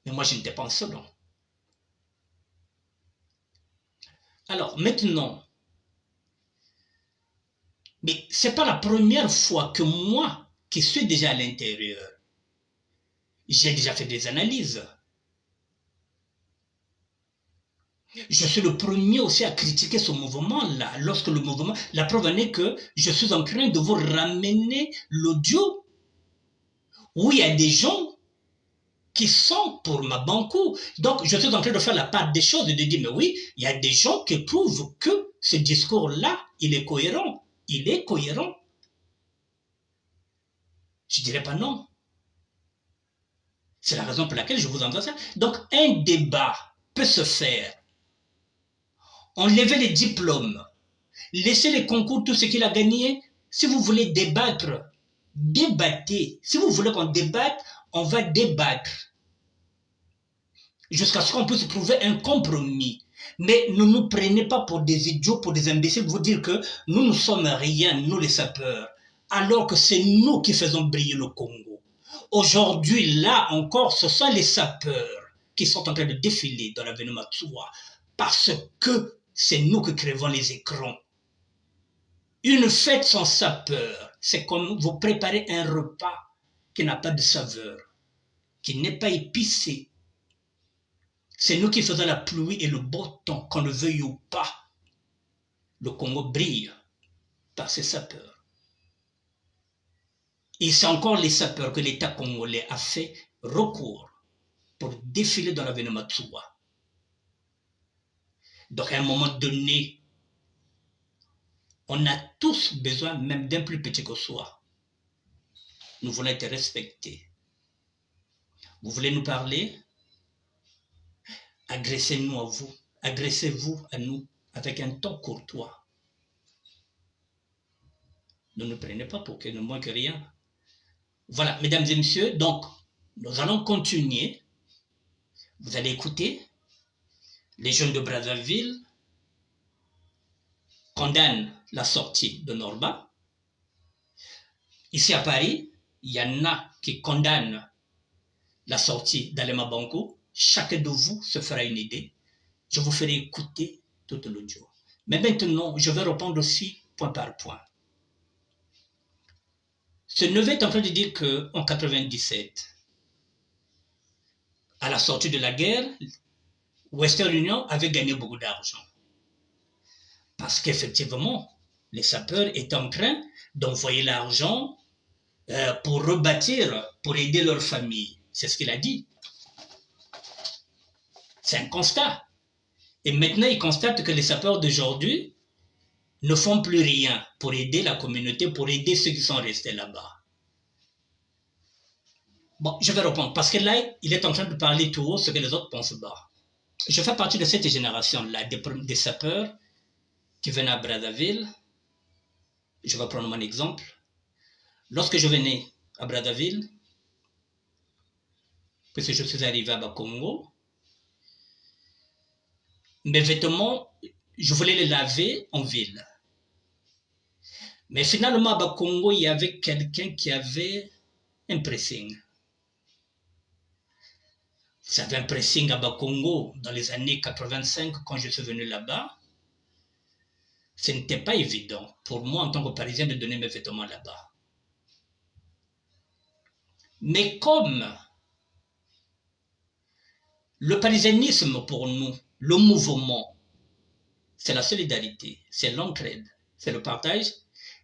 Mais moi, je n'étais pas en second. Alors, maintenant, mais ce n'est pas la première fois que moi, qui suis déjà à l'intérieur, j'ai déjà fait des analyses. Je suis le premier aussi à critiquer ce mouvement-là. Lorsque le mouvement, la preuve en est que je suis en train de vous ramener l'audio où il y a des gens qui sont pour ma Bankou. Donc, je suis en train de faire la part des choses et de dire, mais oui, il y a des gens qui prouvent que ce discours-là, il est cohérent. Il est cohérent. Je ne dirais pas non. C'est la raison pour laquelle je vous envoie ça. Donc, un débat peut se faire. Enlever les diplômes, laisser les concours, tout ce qu'il a gagné. Si vous voulez débattre, débattez. Si vous voulez qu'on débatte, on va débattre. Jusqu'à ce qu'on puisse trouver un compromis. Mais ne nous prenez pas pour des idiots, pour des imbéciles, vous dire que nous ne sommes rien, nous les sapeurs, alors que c'est nous qui faisons briller le Congo. Aujourd'hui, là encore, ce sont les sapeurs qui sont en train de défiler dans l'avenue Matsuwa, parce que c'est nous qui crevons les écrans. Une fête sans sapeur, c'est comme vous préparez un repas qui n'a pas de saveur, qui n'est pas épicé. C'est nous qui faisons la pluie et le beau temps, qu'on le veuille ou pas. Le Congo brille par ses sapeurs. Et c'est encore les sapeurs que l'État congolais a fait recours pour défiler dans l'avenue Matsuwa. Donc à un moment donné, on a tous besoin même d'un plus petit que soi. Nous voulons être respectés. Vous voulez nous parler? Agressez-nous à vous. Agressez-vous à nous avec un ton courtois. Ne nous prenez pas pour que nous manque rien. Voilà, mesdames et messieurs, donc nous allons continuer. Vous allez écouter. Les jeunes de Brazzaville condamnent la sortie de Norba. Ici à Paris, il y en a qui condamnent la sortie d'Lema Bankou. Chacun de vous se fera une idée. Je vous ferai écouter toute l'audio. Mais maintenant, je vais répondre aussi point par point. Ce neveu est en train de dire qu'en 1997, à la sortie de la guerre, Western Union avait gagné beaucoup d'argent. Parce qu'effectivement, les sapeurs étaient en train d'envoyer l'argent pour rebâtir, pour aider leur famille. C'est ce qu'il a dit. C'est un constat. Et maintenant, il constate que les sapeurs d'aujourd'hui ne font plus rien pour aider la communauté, pour aider ceux qui sont restés là-bas. Bon, je vais répondre, parce que là, il est en train de parler tout haut ce que les autres pensent bas. Je fais partie de cette génération-là, des sapeurs qui venaient à Brazzaville. Je vais prendre mon exemple. Lorsque je venais à Brazzaville, puisque je suis arrivé à Bakongo, mes vêtements, je voulais les laver en ville. Mais finalement, à Bakongo, il y avait quelqu'un qui avait un pressing. J'avais un pressing à Bakongo dans les années 85 quand je suis venu là-bas. Ce n'était pas évident pour moi en tant que Parisien de donner mes vêtements là-bas. Mais comme le parisianisme pour nous, le mouvement, c'est la solidarité, c'est l'entraide, c'est le partage,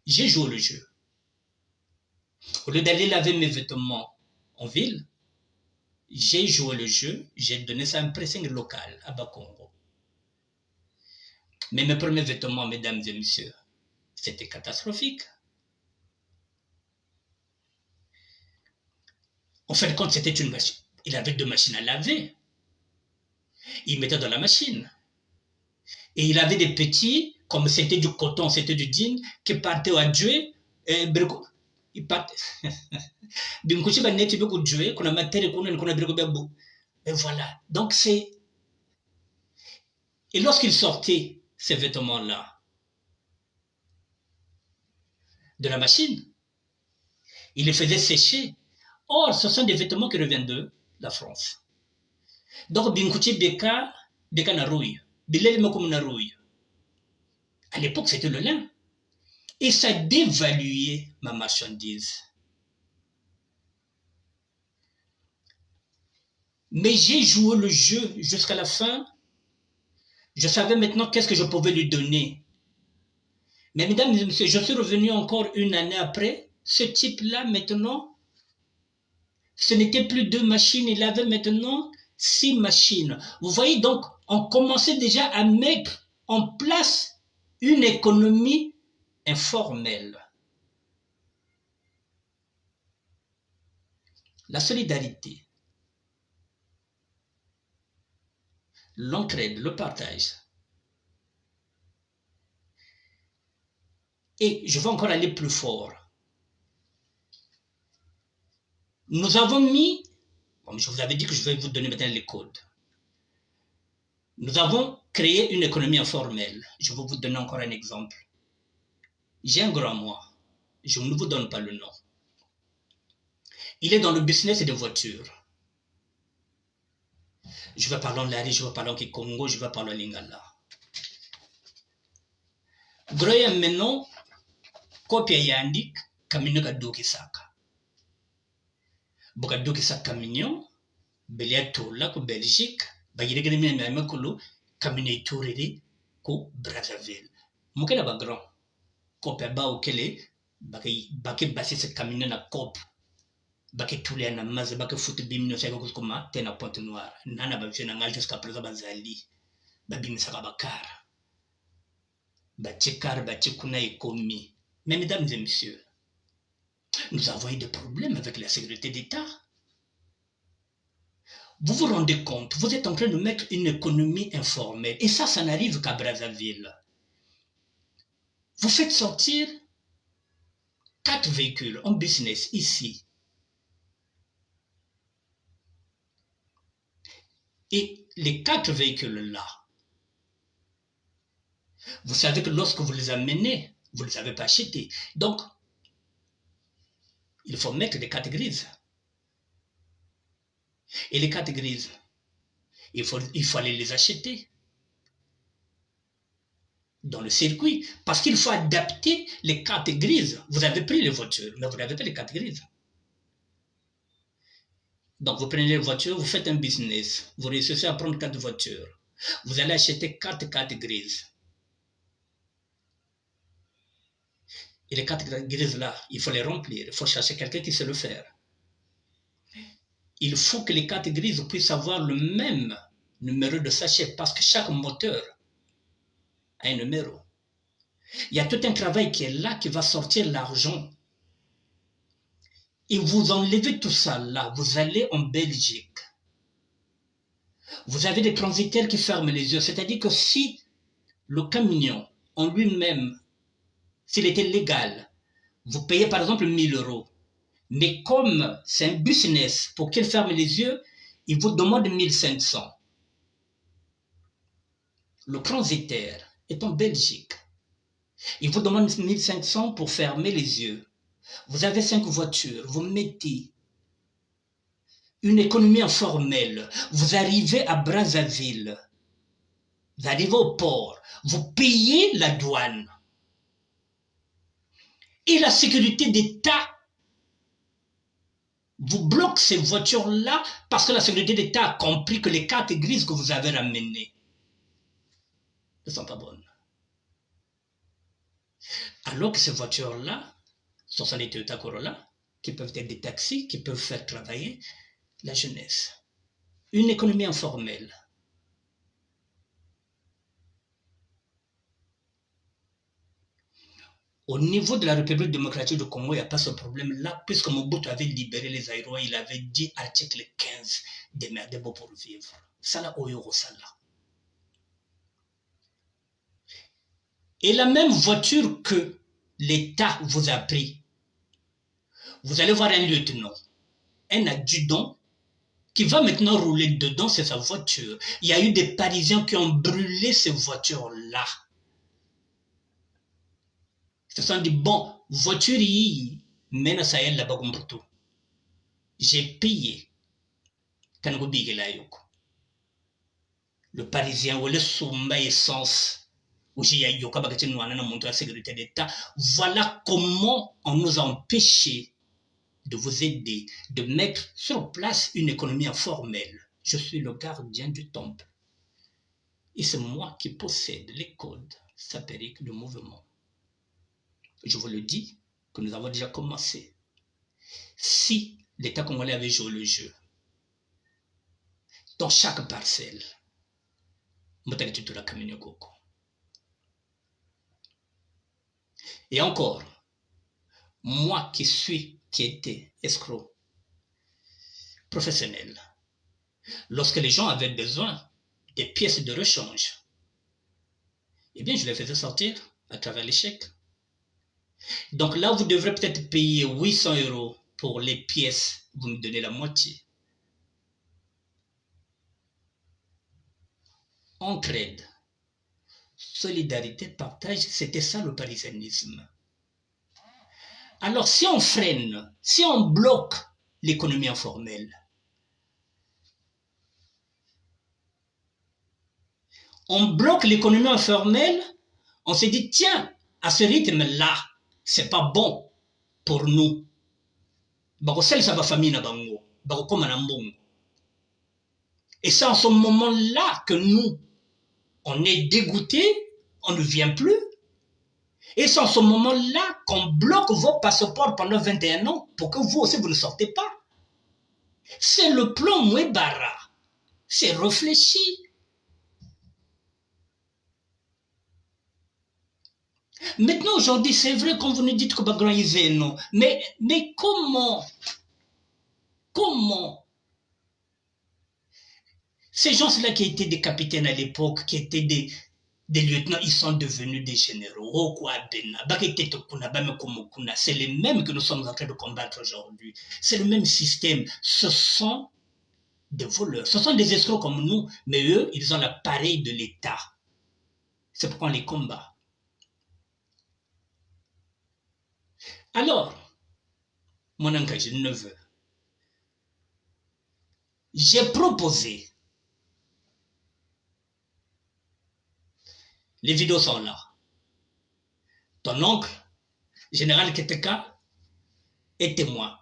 j'ai joué le jeu. Au lieu d'aller laver mes vêtements en ville, j'ai joué le jeu, j'ai donné ça à un pressing local à Bakongo. Mais mes premiers vêtements, mesdames et messieurs, c'était catastrophique. En fin de compte, c'était une machine. Il avait 2 machines à laver. Il mettait dans la machine. Et il avait des petits, comme c'était du coton, c'était du jean, qui partaient à Dieu. Il partait. Et voilà. Donc c'est. Et lorsqu'il sortait ces vêtements-là de la machine, il les faisait sécher. Or, ce sont des vêtements qui reviennent de la France. Donc, Binkuchi Beka Narouille. Bilel Mokum Narouille. À l'époque, c'était le lin. Et ça dévaluait ma marchandise. Mais j'ai joué le jeu jusqu'à la fin. Je savais maintenant qu'est-ce que je pouvais lui donner. Mais mesdames et messieurs, je suis revenu encore une année après. Ce type-là, maintenant, ce n'était plus 2 machines, il avait maintenant 6 machines. Vous voyez donc, on commençait déjà à mettre en place une économie informelle. La solidarité, l'entraide, le partage. Et je vais encore aller plus fort. Nous avons mis, comme je vous avais dit que je vais vous donner maintenant les codes. Nous avons créé une économie informelle. Je vais vous donner encore un exemple. J'ai un grand moi. Je ne vous donne pas le nom. Il est dans le business des voitures. Je vais parler en Lari, je vais parler en Kikongo, je vais parler en Lingala. Groya maintenant, kopia yandik, kamino kadoki saka. Bokadoki saka kamino, belia tola ko Belgique, bagire mina na makolo, kamino ituriri ko Brazzaville. Mokela ba grand. Kopia ba okele, baki basi se kamino na kop. Baki tulia na maze, baki futu bimino seko kuskuma, tena Pointe Noire. Nana ba vena ngal jusqu'à présent bazali. Babimi saka bakara. Batchikar, Batchikuna et Komi. Mais mesdames et messieurs, nous avons eu des problèmes avec la sécurité d'État. Vous vous rendez compte, vous êtes en train de mettre une économie informelle. Et ça n'arrive qu'à Brazzaville. Vous faites sortir 4 véhicules en business ici. Et les 4 véhicules-là, vous savez que lorsque vous les amenez, vous ne les avez pas achetés. Donc, il faut mettre des cartes grises. Et les cartes grises, il faut aller les acheter dans le circuit. Parce qu'il faut adapter les cartes grises. Vous avez pris les voitures, mais vous n'avez pas les cartes grises. Donc, vous prenez les voitures, vous faites un business. Vous réussissez à prendre 4 voitures. Vous allez acheter 4 cartes grises. Et les 4 grises-là, il faut les remplir. Il faut chercher quelqu'un qui sait le faire. Il faut que les 4 grises puissent avoir le même numéro de sachet parce que chaque moteur a un numéro. Il y a tout un travail qui est là, qui va sortir l'argent. Et vous enlevez tout ça là, vous allez en Belgique. Vous avez des transitaires qui ferment les yeux. C'est-à-dire que si le camion en lui-même, s'il était légal, vous payez par exemple 1000 €. Mais comme c'est un business, pour qu'il ferme les yeux, il vous demande 1500. Le transitaire est en Belgique. Il vous demande 1500 pour fermer les yeux. Vous avez 5 voitures, vous mettez une économie informelle. Vous arrivez à Brazzaville, vous arrivez au port, vous payez la douane. Et la sécurité d'État vous bloque ces voitures-là parce que la sécurité d'État a compris que les 4 grises que vous avez ramenées ne sont pas bonnes. Alors que ces voitures-là, ce sont des Toyota Corolla, qui peuvent être des taxis, qui peuvent faire travailler la jeunesse. Une économie informelle. Au niveau de la République démocratique du Congo, il n'y a pas ce problème-là, puisque Mobutu avait libéré les Aïrois, il avait dit article 15, démerdez-vous pour vivre. Ça là, Oyoro, ça là. Et la même voiture que l'État vous a pris, vous allez voir un lieutenant, un adjudant, qui va maintenant rouler dedans, c'est sa voiture. Il y a eu des Parisiens qui ont brûlé ces voitures-là. Ce sont des bons voitures, mais ça y est là-bas comme pour tout. J'ai payé. Le Parisien, ou le Soumba essence, où j'ai eu la sécurité d'État. Voilà comment on nous a empêché de vous aider, de mettre sur place une économie informelle. Je suis le gardien du temple. Et c'est moi qui possède les codes sapériques du mouvement. Je vous le dis que nous avons déjà commencé. Si l'État congolais avait joué le jeu, dans chaque parcelle, et encore, moi qui étais escroc professionnel, lorsque les gens avaient besoin des pièces de rechange, eh bien, je les faisais sortir à travers les chèques. Donc là, vous devrez peut-être payer 800 € pour les pièces, vous me donnez la moitié. Entraide, solidarité, partage, c'était ça le parisianisme. Alors si on freine, si on bloque l'économie informelle, on bloque l'économie informelle, on se dit tiens, à ce rythme-là, c'est pas bon pour nous. Et c'est en ce moment-là que nous, on est dégoûtés, on ne vient plus. Et c'est en ce moment-là qu'on bloque vos passeports pendant 21 ans pour que vous aussi, vous ne sortez pas. C'est le plan Mouebara. C'est réfléchi. Maintenant, aujourd'hui, c'est vrai quand vous nous dites que Bagraïsé, non. Mais comment ces gens-là qui étaient des capitaines à l'époque, qui étaient des lieutenants, ils sont devenus des généraux. C'est les mêmes que nous sommes en train de combattre aujourd'hui. C'est le même système. Ce sont des voleurs. Ce sont des escrocs comme nous, mais eux, ils ont l'appareil de l'État. C'est pourquoi on les combat. Alors, mon engagé neveu, j'ai proposé, les vidéos sont là. Ton oncle, général Keteka, est témoin.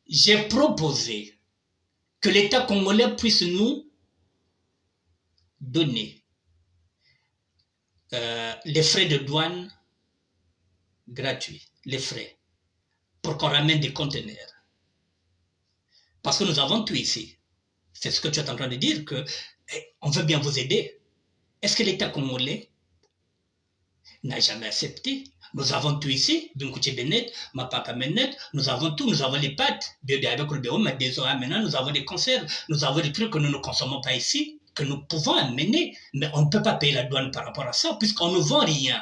J'ai proposé que l'État congolais puisse nous donner les frais de douane gratuit, les frais, pour qu'on ramène des conteneurs. Parce que nous avons tout ici. C'est ce que tu es en train de dire, que on veut bien vous aider. Est-ce que l'État congolais n'a jamais accepté? Nous avons tout ici, Binkouché Benet, Mapaka Menet, nous avons tout, nous avons les pâtes, maintenant nous avons des conserves, nous avons des trucs que nous ne consommons pas ici, que nous pouvons amener, mais on ne peut pas payer la douane par rapport à ça, puisqu'on ne vend rien.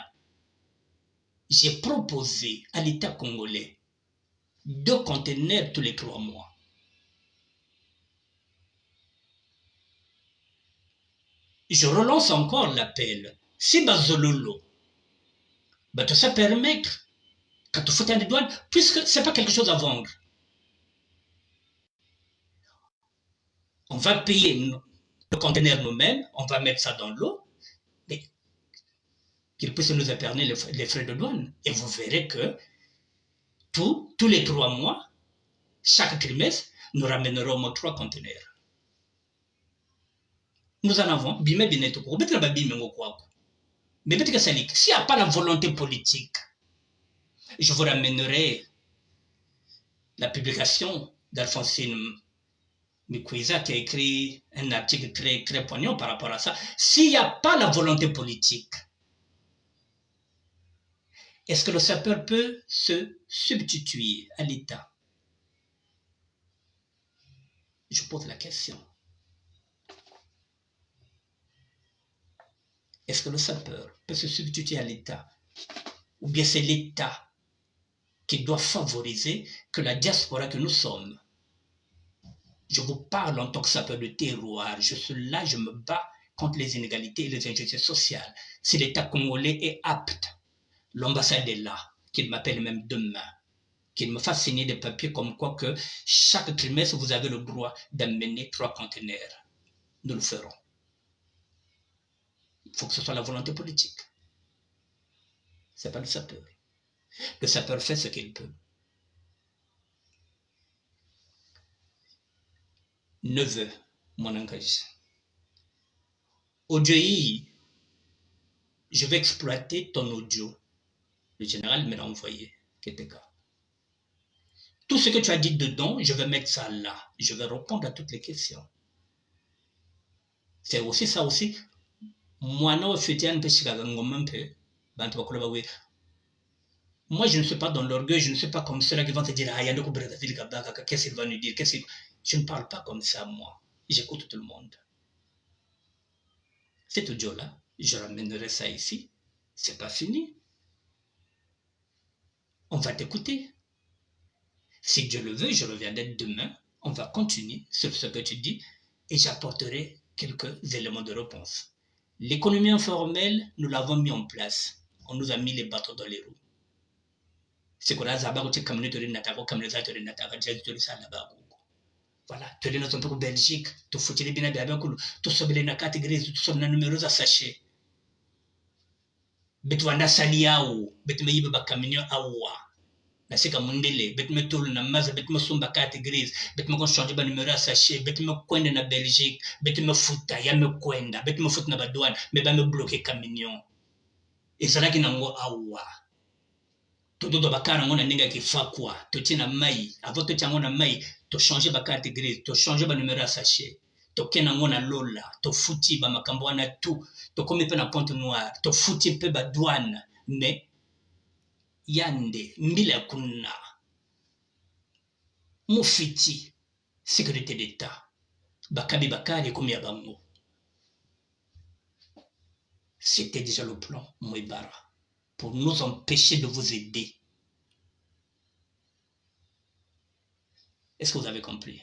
J'ai proposé à l'État congolais 2 conteneurs tous les 3 mois. Je relance encore l'appel. Si Bazololo, tout ça permettre quand tu fous des douanes, puisque ce n'est pas quelque chose à vendre. On va payer le conteneur nous-mêmes, on va mettre ça dans l'eau, mais qu'il puisse nous épargner les frais de douane. Et vous verrez que tous les 3 mois, chaque trimestre, nous ramènerons au moins 3 conteneurs. Nous en avons, mais s'il n'y a pas la volonté politique, je vous ramènerai la publication d'Alphonsine Mikouiza qui a écrit un article très, très poignant par rapport à ça. S'il n'y a pas la volonté politique, est-ce que le sapeur peut se substituer à l'État? Je pose la question. Est-ce que le sapeur peut se substituer à l'État? Ou bien c'est l'État qui doit favoriser que la diaspora que nous sommes? Je vous parle en tant que sapeur de terroir. Je suis là, je me bats contre les inégalités et les injustices sociales. Si l'État congolais est apte, l'ambassade est là, qu'il m'appelle même demain, qu'il me fasse signer des papiers comme quoi que chaque trimestre, vous avez le droit d'amener 3 conteneurs. Nous le ferons. Il faut que ce soit la volonté politique. Ce n'est pas le sapeur. Le sapeur fait ce qu'il peut. Neveu, mon engagé. Audio, je vais exploiter ton audio. Le général me l'a envoyé, Keteka. Tout ce que tu as dit dedans, je vais mettre ça là. Je vais répondre à toutes les questions. C'est aussi ça aussi. Moi, je ne suis pas dans l'orgueil, je ne suis pas comme ceux-là qui vont te dire qu'est-ce qu'il va nous dire. Je ne parle pas comme ça, moi. J'écoute tout le monde. Cet audio-là, je ramènerai ça ici. C'est pas fini. On va t'écouter. Si Dieu le veut, je reviendrai demain. On va continuer sur ce que tu dis et j'apporterai quelques éléments de réponse. L'économie informelle, nous l'avons mis en place. On nous a mis les bateaux dans les roues. C'est qu'on a zabagoté comme nous te renatako, comme les autres renataka, j'ai dit ça là-bas. Voilà, tu es dans un peu Belgique, tu fous les binaires avec tu sauves les nakati gris, tu sauves les numéros à sachet. Betu anda saliao, betu me yibe ba camion awa. Na sika mundele, betu me tolu na maza, betu me sumba kati gris, betu me changer ba numéro à sachet, betu me kwenda na Belgique, betu me futa, ya me kwenda, betu me futa na ba douane, me ba me bloquer camion. Et ça là qui nango awa. Todo bakara ngona ninga kifakwa, to tina mai, avant to tiango na mai, to changer ba carte grise, to changer ba numéro à sachet, to kena ngona lola, to futi ba makambo wana tout, to komi pe na Pointe Noire, to futi pe ba douane, mais yande mbila kunna. Mufiti sécurité d'État. Bakabi bakari komi abango. C'était déjà le plan Mouibara pour nous empêcher de vous aider. Est-ce que vous avez compris?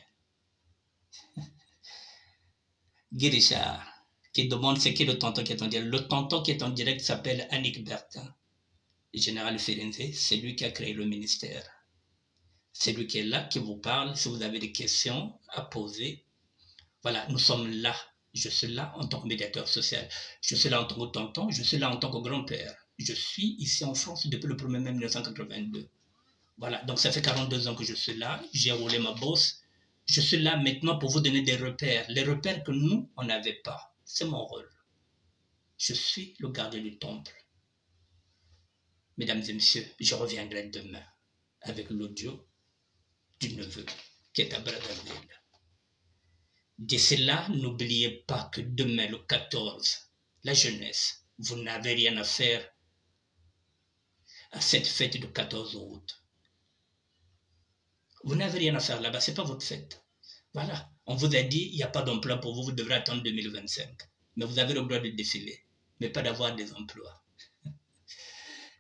Guérisha, qui demande c'est qui le tonton qui est en direct. Le tonton qui est en direct s'appelle Annick Bertin, le général Ferenze, c'est lui qui a créé le ministère. C'est lui qui est là, qui vous parle. Si vous avez des questions à poser, voilà, nous sommes là. Je suis là en tant que médiateur social. Je suis là en tant que tonton, je suis là en tant que grand-père. Je suis ici en France depuis le 1er mai 1982. Voilà, donc ça fait 42 ans que je suis là. J'ai roulé ma bosse. Je suis là maintenant pour vous donner des repères. Les repères que nous, on n'avait pas. C'est mon rôle. Je suis le gardien du temple. Mesdames et messieurs, je reviendrai demain avec l'audio du neveu qui est à Brazzaville. D'ici là, n'oubliez pas que demain, le 14, la jeunesse, vous n'avez rien à faire à cette fête du 14 août. Vous n'avez rien à faire là-bas, ce n'est pas votre fête. Voilà, on vous a dit, il n'y a pas d'emploi pour vous, vous devrez attendre 2025. Mais vous avez le droit de défiler, mais pas d'avoir des emplois.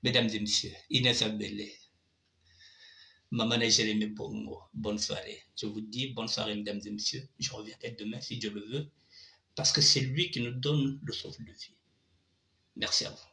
Mesdames et messieurs, Inès Abélé, Maman Jérémy Bongo, bonne soirée. Je vous dis bonne soirée, mesdames et messieurs. Je reviendrai demain si Dieu le veut, parce que c'est lui qui nous donne le souffle de vie. Merci à vous.